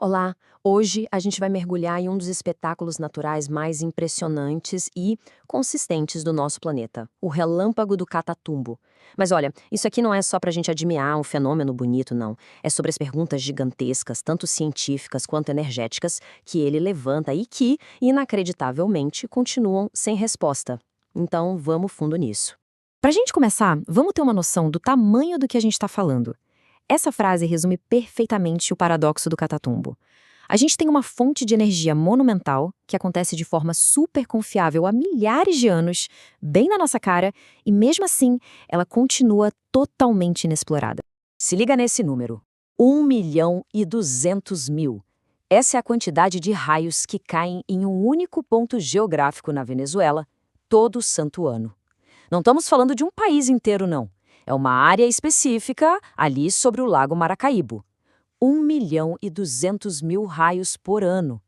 Olá! Hoje a gente vai mergulhar em um dos espetáculos naturais mais impressionantes e consistentes do nosso planeta, o Relâmpago do Catatumbo. Mas olha, isso aqui não é só para a gente admirar um fenômeno bonito, não. É sobre as perguntas gigantescas, tanto científicas quanto energéticas, que ele levanta e que, inacreditavelmente, continuam sem resposta. Então, vamos fundo nisso. Para a gente começar, vamos ter uma noção do tamanho do que a gente está falando. Essa frase resume perfeitamente o paradoxo do Catatumbo. A gente tem uma fonte de energia monumental, que acontece de forma super confiável há milhares de anos, bem na nossa cara, e mesmo assim, ela continua totalmente inexplorada. Se liga nesse número: 1.200.000. Essa é a quantidade de raios que caem em um único ponto geográfico na Venezuela, todo santo ano. Não estamos falando de um país inteiro, não. É uma área específica ali sobre o Lago Maracaibo. 1.200.000 raios por ano.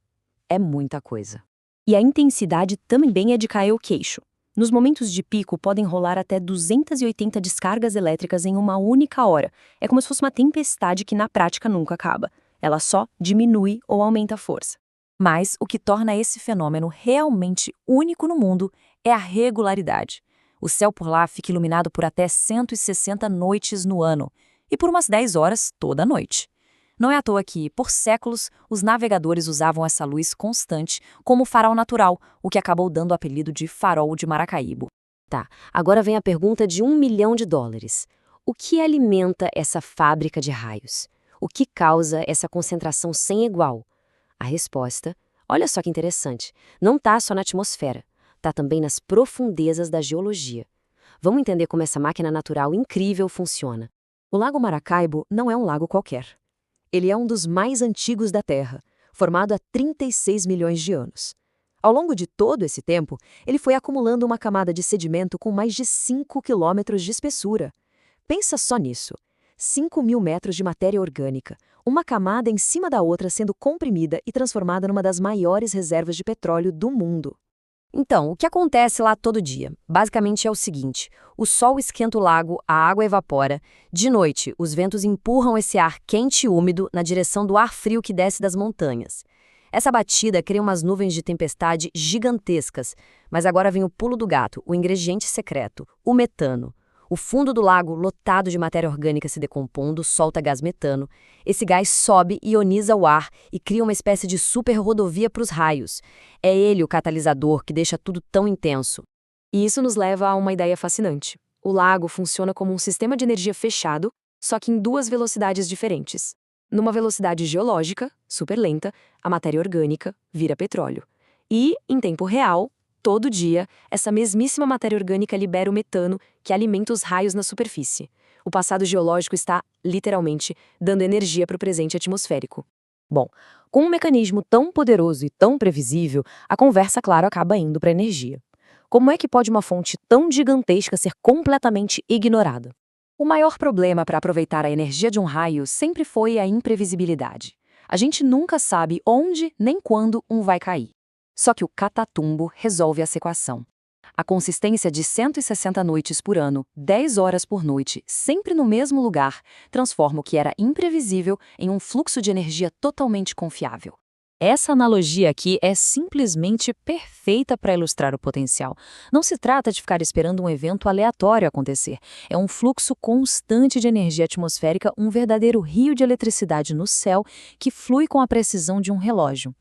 É muita coisa. E a intensidade também é de cair o queixo. Nos momentos de pico podem rolar até 280 descargas elétricas em uma única hora. É como se fosse uma tempestade que na prática nunca acaba. Ela só diminui ou aumenta a força. Mas o que torna esse fenômeno realmente único no mundo é a regularidade. O céu por lá fica iluminado por até 160 noites no ano, e por umas 10 horas toda noite. Não é à toa que, por séculos, os navegadores usavam essa luz constante como farol natural, o que acabou dando o apelido de farol de Maracaibo. Tá, agora vem a pergunta de US$ 1 milhão. O que alimenta essa fábrica de raios? O que causa essa concentração sem igual? A resposta, olha só que interessante, não está só na atmosfera. Está também nas profundezas da geologia. Vamos entender como essa máquina natural incrível funciona. O Lago Maracaibo não é um lago qualquer. Ele é um dos mais antigos da Terra, formado há 36 milhões de anos. Ao longo de todo esse tempo, ele foi acumulando uma camada de sedimento com mais de 5 quilômetros de espessura. Pensa só nisso. 5.000 metros de matéria orgânica, uma camada em cima da outra sendo comprimida e transformada numa das maiores reservas de petróleo do mundo. Então, o que acontece lá todo dia? Basicamente é o seguinte: o sol esquenta o lago, a água evapora. De noite, os ventos empurram esse ar quente e úmido na direção do ar frio que desce das montanhas. Essa batida cria umas nuvens de tempestade gigantescas. Mas agora vem o pulo do gato, o ingrediente secreto, o metano. O fundo do lago, lotado de matéria orgânica se decompondo, solta gás metano. Esse gás sobe, ioniza o ar e cria uma espécie de super rodovia para os raios. É ele o catalisador que deixa tudo tão intenso. E isso nos leva a uma ideia fascinante. O lago funciona como um sistema de energia fechado, só que em duas velocidades diferentes. Numa velocidade geológica, super lenta, a matéria orgânica vira petróleo. E, em tempo real, todo dia, essa mesmíssima matéria orgânica libera o metano, que alimenta os raios na superfície. O passado geológico está, literalmente, dando energia para o presente atmosférico. Bom, com um mecanismo tão poderoso e tão previsível, a conversa, claro, acaba indo para a energia. Como é que pode uma fonte tão gigantesca ser completamente ignorada? O maior problema para aproveitar a energia de um raio sempre foi a imprevisibilidade. A gente nunca sabe onde nem quando um vai cair. Só que o Catatumbo resolve essa equação. A consistência de 160 noites por ano, 10 horas por noite, sempre no mesmo lugar, transforma o que era imprevisível em um fluxo de energia totalmente confiável. Essa analogia aqui é simplesmente perfeita para ilustrar o potencial. Não se trata de ficar esperando um evento aleatório acontecer. É um fluxo constante de energia atmosférica, um verdadeiro rio de eletricidade no céu que flui com a precisão de um relógio.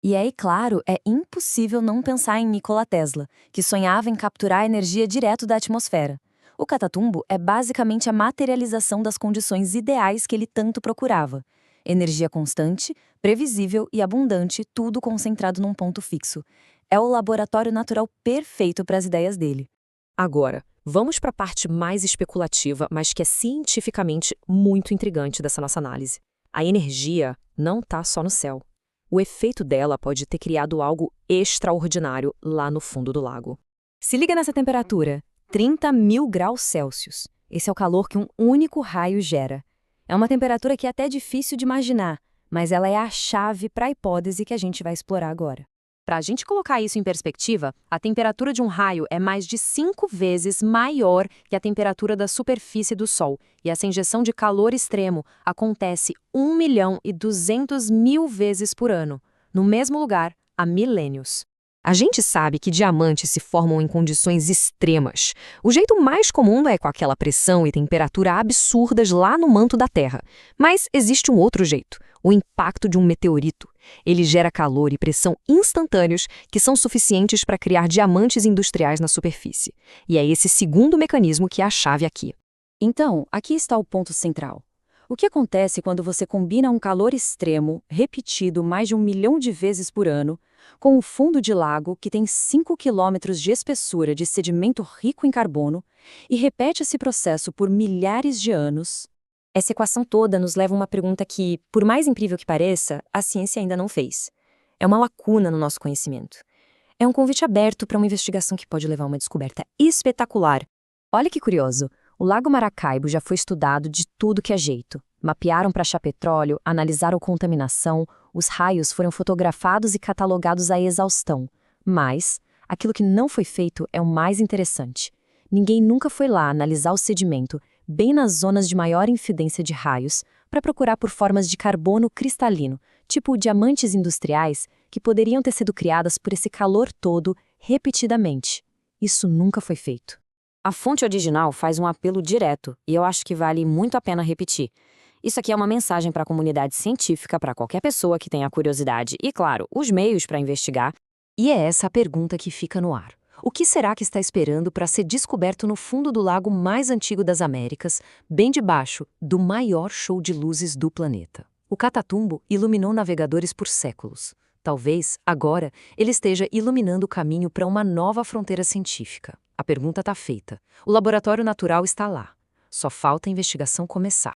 E aí, claro, é impossível não pensar em Nikola Tesla, que sonhava em capturar a energia direto da atmosfera. O Catatumbo é basicamente a materialização das condições ideais que ele tanto procurava. Energia constante, previsível e abundante, tudo concentrado num ponto fixo. É o laboratório natural perfeito para as ideias dele. Agora, vamos para a parte mais especulativa, mas que é cientificamente muito intrigante dessa nossa análise. A energia não está só no céu. O efeito dela pode ter criado algo extraordinário lá no fundo do lago. Se liga nessa temperatura, 30.000 graus Celsius. Esse é o calor que um único raio gera. É uma temperatura que é até difícil de imaginar, mas ela é a chave para a hipótese que a gente vai explorar agora. Para a gente colocar isso em perspectiva, a temperatura de um raio é mais de 5 vezes maior que a temperatura da superfície do Sol, e essa injeção de calor extremo acontece 1.200.000 vezes por ano, no mesmo lugar, há milênios. A gente sabe que diamantes se formam em condições extremas. O jeito mais comum é com aquela pressão e temperatura absurdas lá no manto da Terra. Mas existe um outro jeito, o impacto de um meteorito. Ele gera calor e pressão instantâneos que são suficientes para criar diamantes industriais na superfície. E é esse segundo mecanismo que é a chave aqui. Então, aqui está o ponto central. O que acontece quando você combina um calor extremo, repetido mais de 1 milhão de vezes por ano, com um fundo de lago que tem 5 quilômetros de espessura de sedimento rico em carbono e repete esse processo por milhares de anos? Essa equação toda nos leva a uma pergunta que, por mais incrível que pareça, a ciência ainda não fez. É uma lacuna no nosso conhecimento. É um convite aberto para uma investigação que pode levar a uma descoberta espetacular. Olha que curioso, o Lago Maracaibo já foi estudado de tudo que é jeito. Mapearam para achar petróleo, analisaram contaminação, os raios foram fotografados e catalogados à exaustão. Mas aquilo que não foi feito é o mais interessante. Ninguém nunca foi lá analisar o sedimento, bem nas zonas de maior incidência de raios, para procurar por formas de carbono cristalino, tipo diamantes industriais, que poderiam ter sido criadas por esse calor todo, repetidamente. Isso nunca foi feito. A fonte original faz um apelo direto, e eu acho que vale muito a pena repetir. Isso aqui é uma mensagem para a comunidade científica, para qualquer pessoa que tenha curiosidade e, claro, os meios para investigar. E é essa a pergunta que fica no ar. O que será que está esperando para ser descoberto no fundo do lago mais antigo das Américas, bem debaixo do maior show de luzes do planeta? O Catatumbo iluminou navegadores por séculos. Talvez, agora, ele esteja iluminando o caminho para uma nova fronteira científica. A pergunta está feita. O laboratório natural está lá. Só falta a investigação começar.